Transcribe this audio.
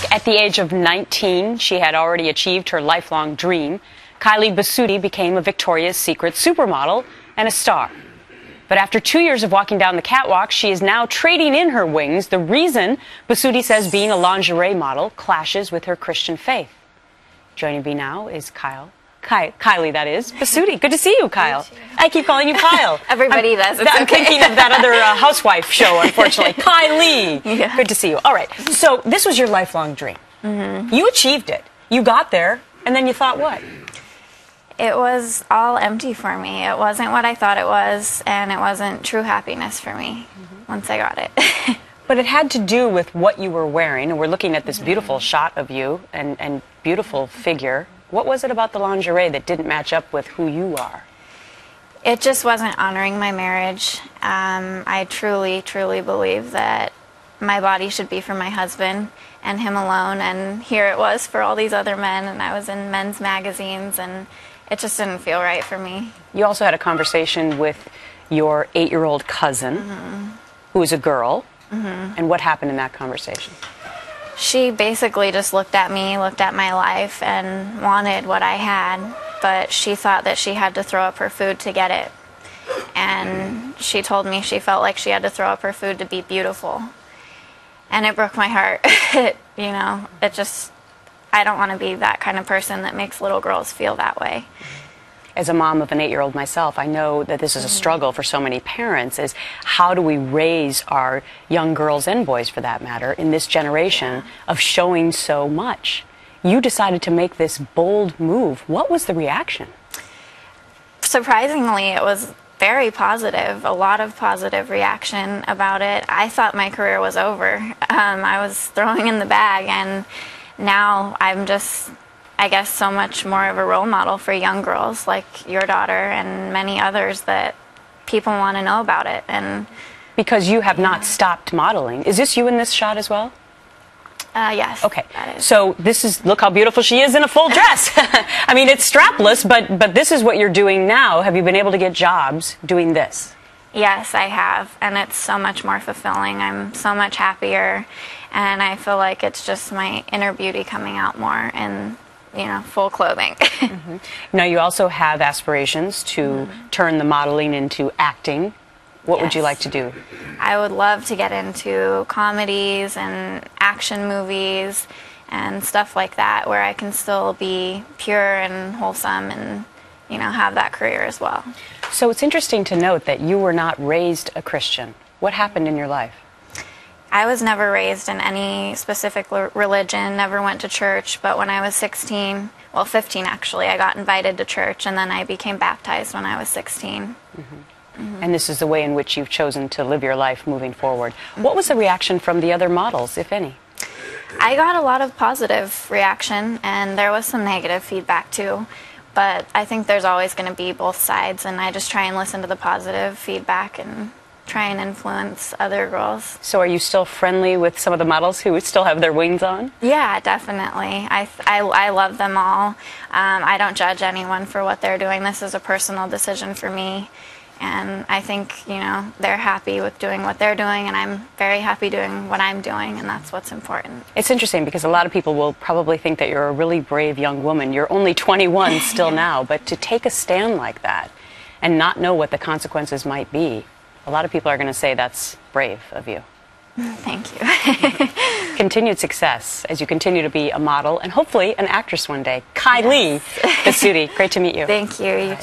back, at the age of 19, she had already achieved her lifelong dream. Kylie Basutti became a Victoria's Secret Supermodel and a star. But after 2 years of walking down the catwalk, she is now trading in her wings. The reason, Basutti says, being a lingerie model clashes with her Christian faith. Joining me now is Kylie, that is. Basutti. Good to see you, Kyle. I keep calling you Kyle. Everybody does. I'm thinking of that other housewife show, unfortunately. Kylie. Yeah. Good to see you. All right. So this was your lifelong dream. Mm-hmm. You achieved it. You got there, and then you thought what? It was all empty for me. It wasn't what I thought it was, and it wasn't true happiness for me once I got it. But it had to do with what you were wearing, and we're looking at this beautiful shot of you and beautiful figure. What was it about the lingerie that didn't match up with who you are? It just wasn't honoring my marriage. I truly, truly believe that my body should be for my husband and him alone, and here it was for all these other men, and I was in men's magazines, and it just didn't feel right for me. You also had a conversation with your 8-year-old cousin, who is a girl, and what happened in that conversation? She basically just looked at me, looked at my life, and wanted what I had, but she thought that she had to throw up her food to get it. And she told me she felt like she had to throw up her food to be beautiful. And it broke my heart. You know, I don't want to be that kind of person that makes little girls feel that way. As a mom of an 8-year-old myself, I know that this is a struggle for so many parents, is how do we raise our young girls and boys, for that matter, in this generation of showing so much? You decided to make this bold move. What was the reaction? Surprisingly, it was very positive, a lot of positive reaction about it. I thought my career was over. I was throwing in the bag, and now I'm just, I guess, so much more of a role model for young girls like your daughter and many others that people want to know about it. And because you have not stopped modeling. Is this you in this shot as well? Yes. Okay. So this is, look how beautiful she is in a full dress. I mean, it's strapless, but this is what you're doing now. Have you been able to get jobs doing this? Yes, I have, and it's so much more fulfilling. I'm so much happier, and I feel like it's just my inner beauty coming out more in, you know, full clothing. Now, you also have aspirations to turn the modeling into acting. What would you like to do? I would love to get into comedies and action movies and stuff like that, where I can still be pure and wholesome and, you know, have that career as well. So it's interesting to note that you were not raised a Christian. What happened in your life? I was never raised in any specific religion, never went to church, but when I was 16, well, 15 actually, I got invited to church, and then I became baptized when I was 16. And this is the way in which you've chosen to live your life moving forward. What was the reaction from the other models, if any? I got a lot of positive reaction, and there was some negative feedback too. But I think there's always going to be both sides, and I just try and listen to the positive feedback and try and influence other girls. So are you still friendly with some of the models who still have their wings on? Yeah, definitely. I love them all. I don't judge anyone for what they're doing. This is a personal decision for me. And I think, you know, they're happy with doing what they're doing, and I'm very happy doing what I'm doing, and that's what's important. It's interesting because a lot of people will probably think that you're a really brave young woman. You're only 21 still now, but to take a stand like that and not know what the consequences might be, a lot of people are going to say that's brave of you. Thank you. Continued success as you continue to be a model and hopefully an actress one day. Kylie Basutti, great to meet you. Thank you.